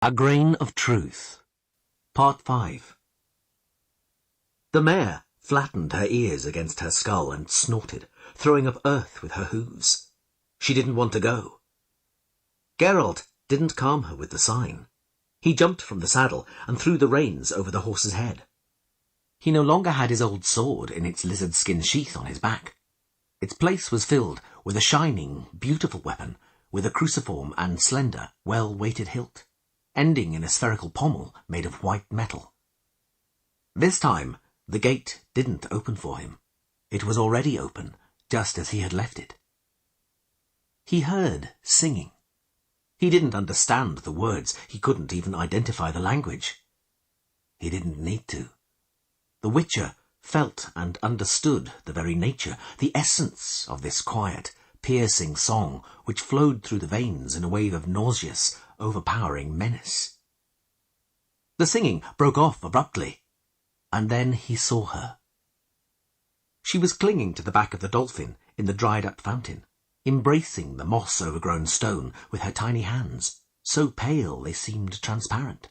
A Grain of Truth. Part 5. The mare flattened her ears against her skull and snorted, throwing up earth with her hooves. She didn't want to go. Geralt didn't calm her with the sign. He jumped from the saddle and threw the reins over the horse's head. He no longer had his old sword in its lizard-skin sheath on his back. Its place was filled with a shining, beautiful weapon with a cruciform and slender, well-weighted hilt, ending in a spherical pommel made of white metal. This time, the gate didn't open for him. It was already open, just as he had left it. He heard singing. He didn't understand the words. He couldn't even identify the language. He didn't need to. The Witcher felt and understood the very nature, the essence of this quiet, piercing song which flowed through the veins in a wave of nauseous, overpowering menace. The singing broke off abruptly, and then he saw her. She was clinging to the back of the dolphin in the dried-up fountain, embracing the moss-overgrown stone with her tiny hands, so pale they seemed transparent.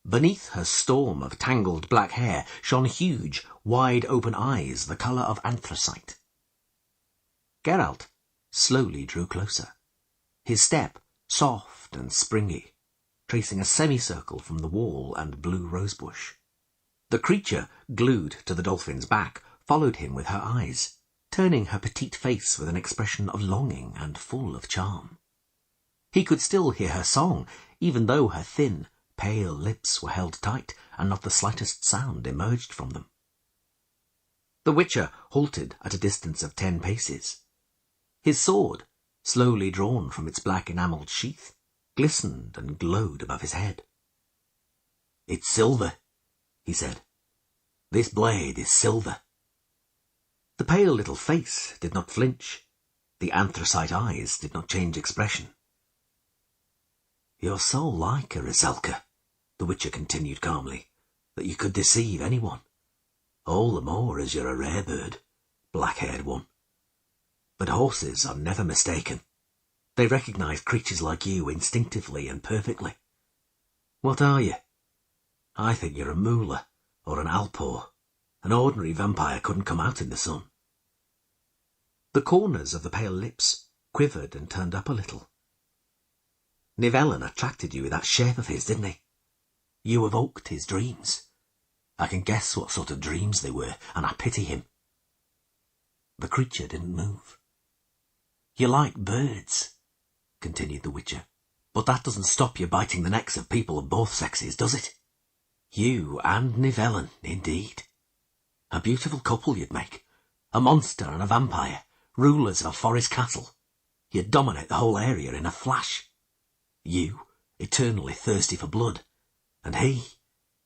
Beneath her storm of tangled black hair shone huge, wide-open eyes the colour of anthracite. Geralt slowly drew closer, his step soft and springy, tracing a semicircle from the wall and blue rosebush. The creature, glued to the dolphin's back, followed him with her eyes, turning her petite face with an expression of longing and full of charm. He could still hear her song, even though her thin, pale lips were held tight, and not the slightest sound emerged from them. The Witcher halted at a distance of 10 paces. His sword, slowly drawn from its black enamelled sheath, glistened and glowed above his head. "It's silver," he said. "This blade is silver." The pale little face did not flinch. The anthracite eyes did not change expression. "You're so like a Ryselka," the Witcher continued calmly, "that you could deceive anyone. All the more as you're a rare bird, black-haired one. But horses are never mistaken. They recognise creatures like you instinctively and perfectly. What are you? I think you're a moolah or an alpor. An ordinary vampire couldn't come out in the sun." The corners of the pale lips quivered and turned up a little. "Nivellen attracted you with that shape of his, didn't he? You evoked his dreams. I can guess what sort of dreams they were, and I pity him." The creature didn't move. "You like birds," continued the Witcher, "but that doesn't stop you biting the necks of people of both sexes, does it? You and Nivellen, indeed. A beautiful couple you'd make. A monster and a vampire, rulers of a forest castle. You'd dominate the whole area in a flash. You, eternally thirsty for blood, and he,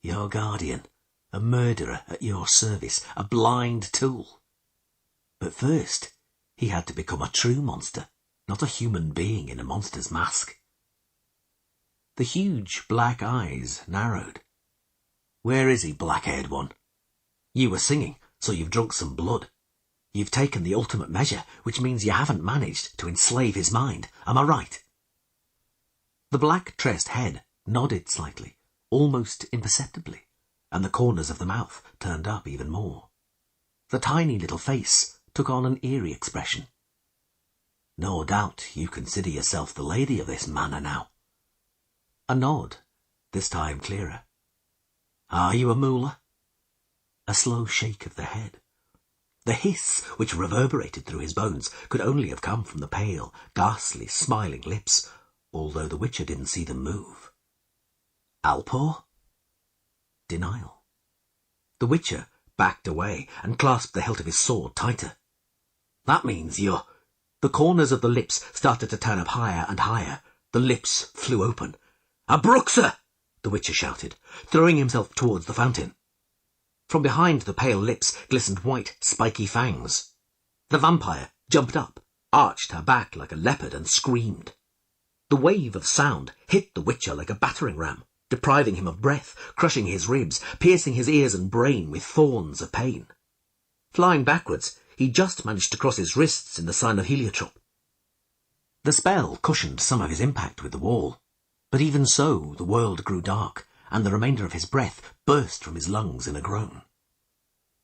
your guardian, a murderer at your service, a blind tool. But first, he had to become a true monster, not a human being in a monster's mask." The huge black eyes narrowed. "Where is he, black-haired one? You were singing, so you've drunk some blood. You've taken the ultimate measure, which means you haven't managed to enslave his mind. Am I right?" The black-tressed head nodded slightly, almost imperceptibly, and the corners of the mouth turned up even more. The tiny little face took on an eerie expression. "No doubt you consider yourself the lady of this manor now." A nod, this time clearer. "Are you a moolah?" A slow shake of the head. The hiss which reverberated through his bones could only have come from the pale, ghastly, smiling lips, although the Witcher didn't see them move. "Alpor?" Denial. The Witcher backed away and clasped the hilt of his sword tighter. "That means you're—" The corners of the lips started to turn up higher and higher. The lips flew open. "A BRUXA!" the Witcher shouted, throwing himself towards the fountain. From behind the pale lips glistened white, spiky fangs. The vampire jumped up, arched her back like a leopard, and screamed. The wave of sound hit the Witcher like a battering ram, depriving him of breath, crushing his ribs, piercing his ears and brain with thorns of pain. Flying backwards, he just managed to cross his wrists in the sign of heliotrope. The spell cushioned some of his impact with the wall. But even so, the world grew dark, and the remainder of his breath burst from his lungs in a groan.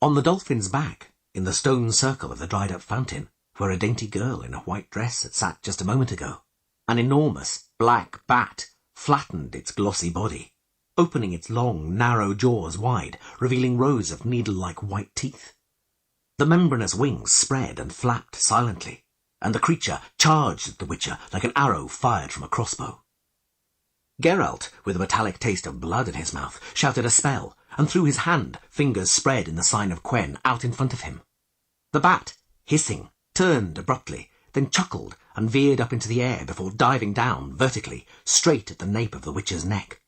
On the dolphin's back, in the stone circle of the dried-up fountain, where a dainty girl in a white dress had sat just a moment ago, an enormous black bat flattened its glossy body, opening its long, narrow jaws wide, revealing rows of needle-like white teeth. The membranous wings spread and flapped silently, and the creature charged at the Witcher like an arrow fired from a crossbow. Geralt, with a metallic taste of blood in his mouth, shouted a spell, and threw his hand, fingers spread in the sign of Quen, out in front of him. The bat, hissing, turned abruptly, then chuckled and veered up into the air before diving down vertically, straight at the nape of the Witcher's neck.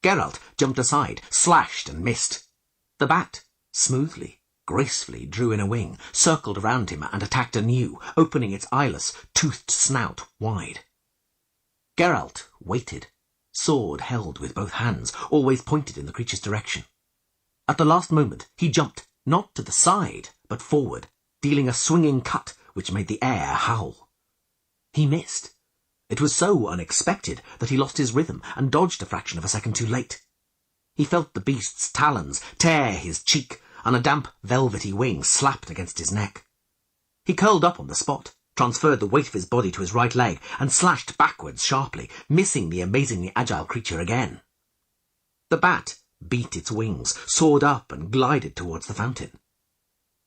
Geralt jumped aside, slashed and missed. The bat, smoothly, gracefully drew in a wing, circled around him and attacked anew, opening its eyeless, toothed snout wide. Geralt waited, sword held with both hands, always pointed in the creature's direction. At the last moment he jumped, not to the side, but forward, dealing a swinging cut which made the air howl. He missed. It was so unexpected that he lost his rhythm and dodged a fraction of a second too late. He felt the beast's talons tear his cheek, and a damp, velvety wing slapped against his neck. He curled up on the spot, transferred the weight of his body to his right leg, and slashed backwards sharply, missing the amazingly agile creature again. The bat beat its wings, soared up and glided towards the fountain.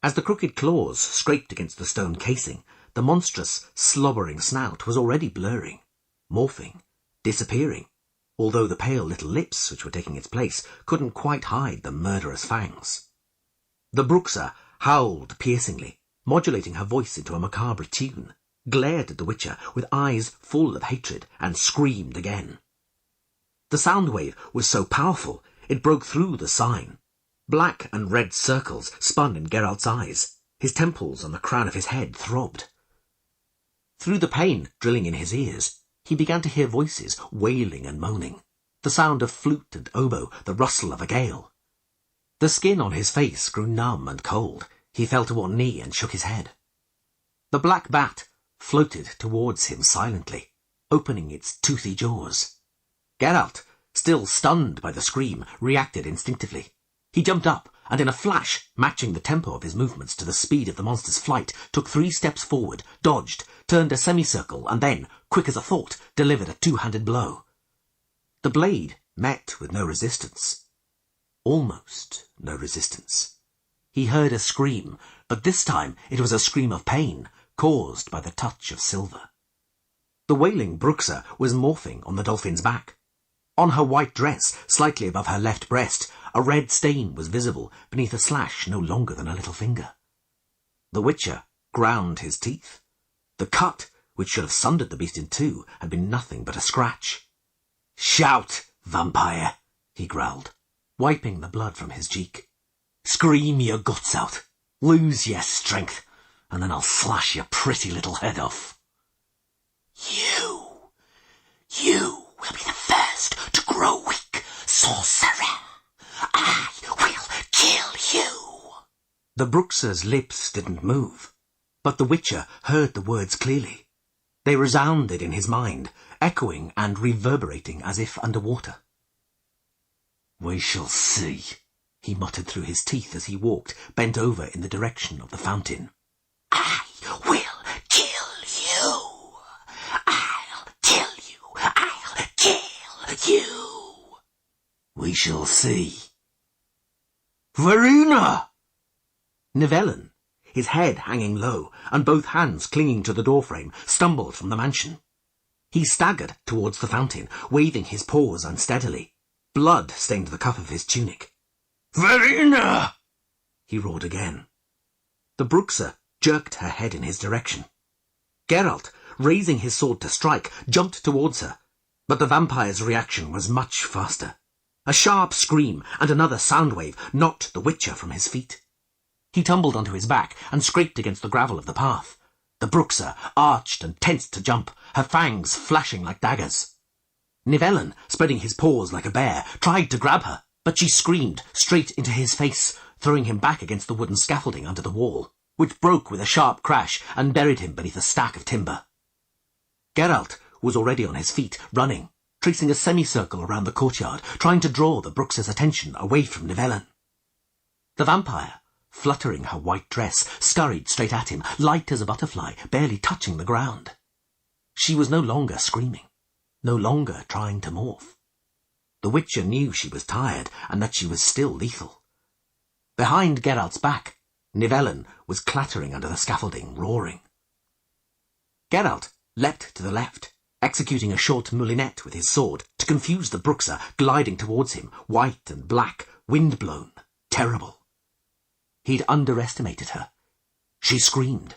As the crooked claws scraped against the stone casing, the monstrous, slobbering snout was already blurring, morphing, disappearing, although the pale little lips which were taking its place couldn't quite hide the murderous fangs. The BRUXA howled piercingly, modulating her voice into a macabre tune, glared at the Witcher with eyes full of hatred, and screamed again. The sound wave was so powerful it broke through the sign. Black and red circles spun in Geralt's eyes. His temples and the crown of his head throbbed. Through the pain drilling in his ears, he began to hear voices wailing and moaning, the sound of flute and oboe, the rustle of a gale. The skin on his face grew numb and cold. He fell to one knee and shook his head. The black bat floated towards him silently, opening its toothy jaws. Geralt, still stunned by the scream, reacted instinctively. He jumped up, and in a flash, matching the tempo of his movements to the speed of the monster's flight, took 3 steps forward, dodged, turned a semicircle, and then, quick as a thought, delivered a 2-handed blow. The blade met with no resistance. Almost no resistance. He heard a scream, but this time it was a scream of pain, caused by the touch of silver. The wailing BRUXA was morphing on the dolphin's back. On her white dress, slightly above her left breast, a red stain was visible beneath a slash no longer than a little finger. The Witcher ground his teeth. The cut, which should have sundered the beast in two, had been nothing but a scratch. "Shout, vampire," he growled, wiping the blood from his cheek. "Scream your guts out, lose your strength, and then I'll slash your pretty little head off." You will be the first to grow weak, sorcerer. I will kill you. The BRUXA's lips didn't move, but the Witcher heard the words clearly. They resounded in his mind, echoing and reverberating as if underwater. "We shall see," he muttered through his teeth as he walked, bent over in the direction of the fountain. "I will kill you. I'll kill you. I'll kill you. We shall see." "Verena!" Nivellen, his head hanging low and both hands clinging to the doorframe, stumbled from the mansion. He staggered towards the fountain, waving his paws unsteadily. Blood stained the cuff of his tunic. "Verena!" he roared again. The BRUXA jerked her head in his direction. Geralt, raising his sword to strike, jumped towards her, but the vampire's reaction was much faster. A sharp scream and another sound wave knocked the Witcher from his feet. He tumbled onto his back and scraped against the gravel of the path. The BRUXA arched and tensed to jump, her fangs flashing like daggers. Nivellen, spreading his paws like a bear, tried to grab her, but she screamed straight into his face, throwing him back against the wooden scaffolding under the wall, which broke with a sharp crash and buried him beneath a stack of timber. Geralt was already on his feet, running, tracing a semicircle around the courtyard, trying to draw the BRUXA's attention away from Nivellen. The vampire, fluttering her white dress, scurried straight at him, light as a butterfly, barely touching the ground. She was no longer screaming, no longer trying to morph. The Witcher knew she was tired and that she was still lethal. Behind Geralt's back, Nivellen was clattering under the scaffolding, roaring. Geralt leapt to the left, executing a short moulinette with his sword to confuse the BRUXA gliding towards him, white and black, wind-blown, terrible. He'd underestimated her. She screamed.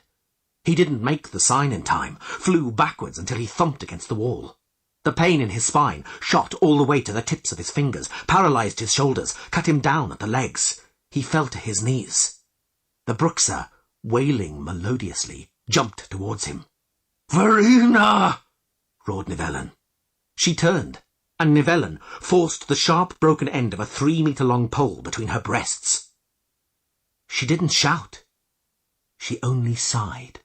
He didn't make the sign in time, flew backwards until he thumped against the wall. The pain in his spine shot all the way to the tips of his fingers, paralysed his shoulders, cut him down at the legs. He fell to his knees. The BRUXA, wailing melodiously, jumped towards him. "Verena!" roared Nivellen. She turned, and Nivellen forced the sharp, broken end of a 3-metre-long pole between her breasts. She didn't shout. She only sighed.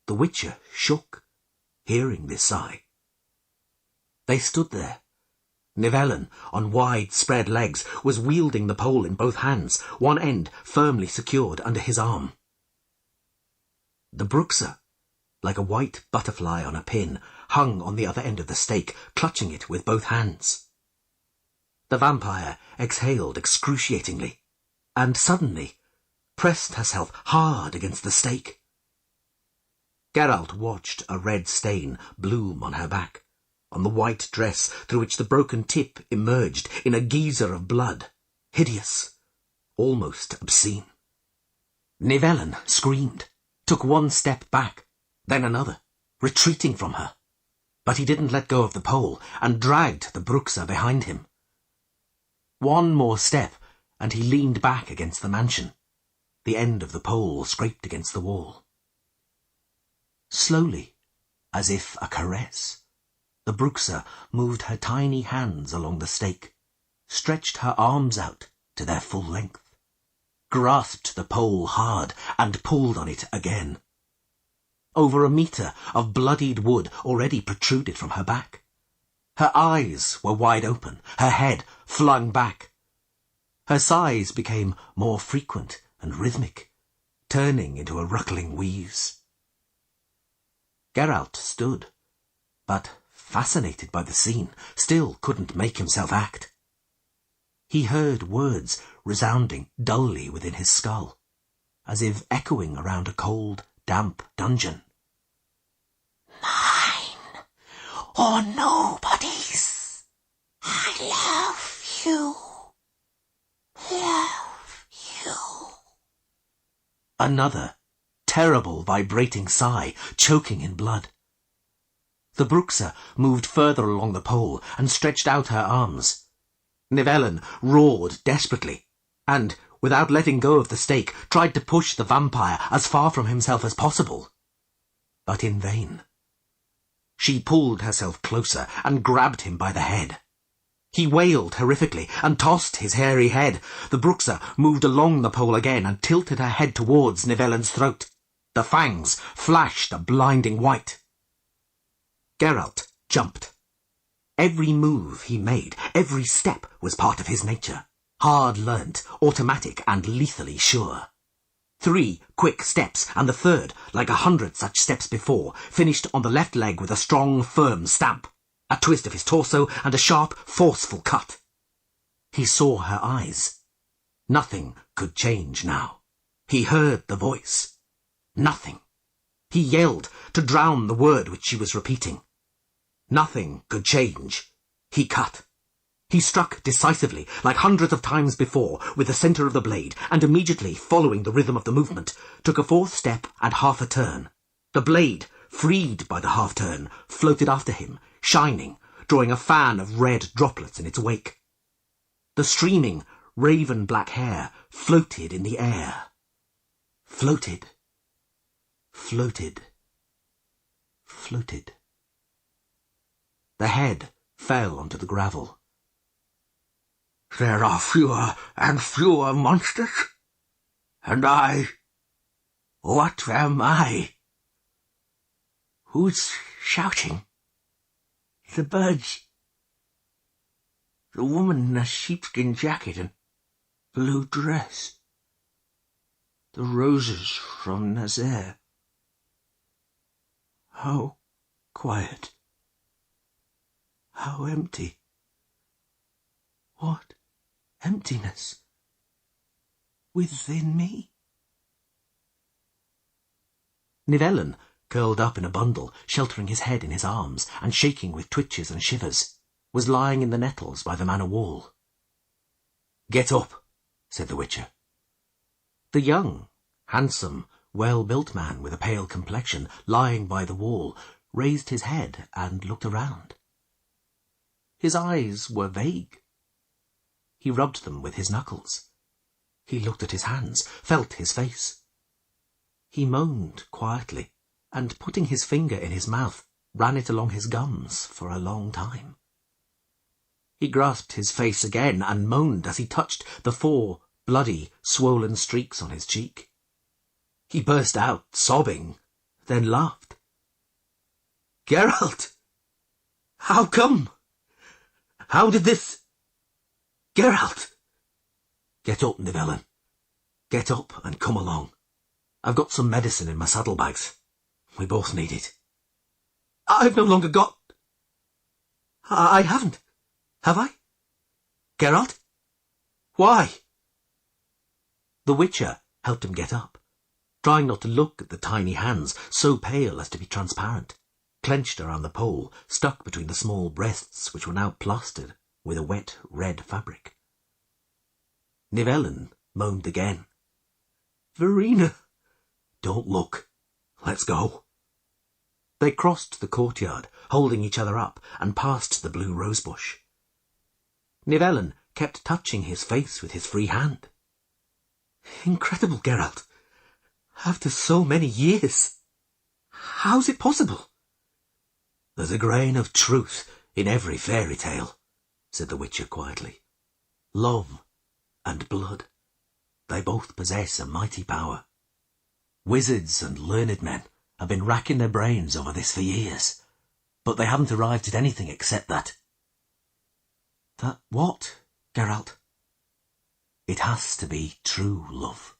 The Witcher shook, hearing this sigh. They stood there. Nivellen, on wide-spread legs, was wielding the pole in both hands, one end firmly secured under his arm. The BRUXA, like a white butterfly on a pin, hung on the other end of the stake, clutching it with both hands. The vampire exhaled excruciatingly, and suddenly pressed herself hard against the stake. Geralt watched a red stain bloom on her back, on the white dress through which the broken tip emerged in a geyser of blood, hideous, almost obscene. Nivellen screamed, took one step back, then another, retreating from her. But he didn't let go of the pole and dragged the BRUXA behind him. One more step, and he leaned back against the mansion. The end of the pole scraped against the wall. Slowly, as if a caress, the BRUXA moved her tiny hands along the stake, stretched her arms out to their full length, grasped the pole hard and pulled on it again. Over a metre of bloodied wood already protruded from her back. Her eyes were wide open, her head flung back. Her sighs became more frequent and rhythmic, turning into a ruckling wheeze. Geralt stood, but, fascinated by the scene, still couldn't make himself act. He heard words resounding dully within his skull, as if echoing around a cold, damp dungeon. "Mine, or nobody's. I love you. Love you." Another terrible vibrating sigh, choking in blood. The BRUXA moved further along the pole and stretched out her arms. Nivellen roared desperately, and, without letting go of the stake, tried to push the vampire as far from himself as possible. But in vain. She pulled herself closer and grabbed him by the head. He wailed horrifically and tossed his hairy head. The BRUXA moved along the pole again and tilted her head towards Nivellen's throat. The fangs flashed a blinding white. Geralt jumped. Every move he made, every step was part of his nature, hard-learnt, automatic and lethally sure. 3 quick steps, and the third, like 100 such steps before, finished on the left leg with a strong, firm stamp, a twist of his torso, and a sharp, forceful cut. He saw her eyes. Nothing could change now. He heard the voice. Nothing. He yelled to drown the word which she was repeating. Nothing could change. He cut. He struck decisively, like hundreds of times before, with the centre of the blade, and immediately, following the rhythm of the movement, took a 4th step and half a turn. The blade, freed by the half-turn, floated after him, shining, drawing a fan of red droplets in its wake. The streaming, raven-black hair floated in the air. Floated. Floated. Floated. The head fell onto the gravel. "There are fewer and fewer monsters. And what am I? Who's shouting? The badge. The woman in a sheepskin jacket and blue dress. The roses from Nazaire. How quiet. How empty. What emptiness within me? Nivellen, curled up in a bundle, sheltering his head in his arms and shaking with twitches and shivers, was lying in the nettles by the manor wall. "Get up," said the Witcher. The young, handsome, well-built man with a pale complexion, lying by the wall, raised his head and looked around. His eyes were vague. He rubbed them with his knuckles. He looked at his hands, felt his face. He moaned quietly, and putting his finger in his mouth, ran it along his gums for a long time. He grasped his face again and moaned as he touched the 4 bloody, swollen streaks on his cheek. He burst out, sobbing, then laughed. "Geralt! How come? How did this... Geralt! Get up, Nivellen. Get up and come along. I've got some medicine in my saddlebags. We both need it." "I've no longer got... I haven't. Have I? Geralt? Why?" The Witcher helped him get up, trying not to look at the tiny hands, so pale as to be transparent, clenched around the pole, stuck between the small breasts which were now plastered with a wet red fabric. Nivellen moaned again. "Verena!" "Don't look. Let's go." They crossed the courtyard, holding each other up, and passed the blue rosebush. Nivellen kept touching his face with his free hand. "Incredible, Geralt. After so many years. How's it possible?" "There's a grain of truth in every fairy tale," said the Witcher quietly. "Love and blood, they both possess a mighty power. Wizards and learned men have been racking their brains over this for years, but they haven't arrived at anything except that." "That what, Geralt?" "It has to be true love.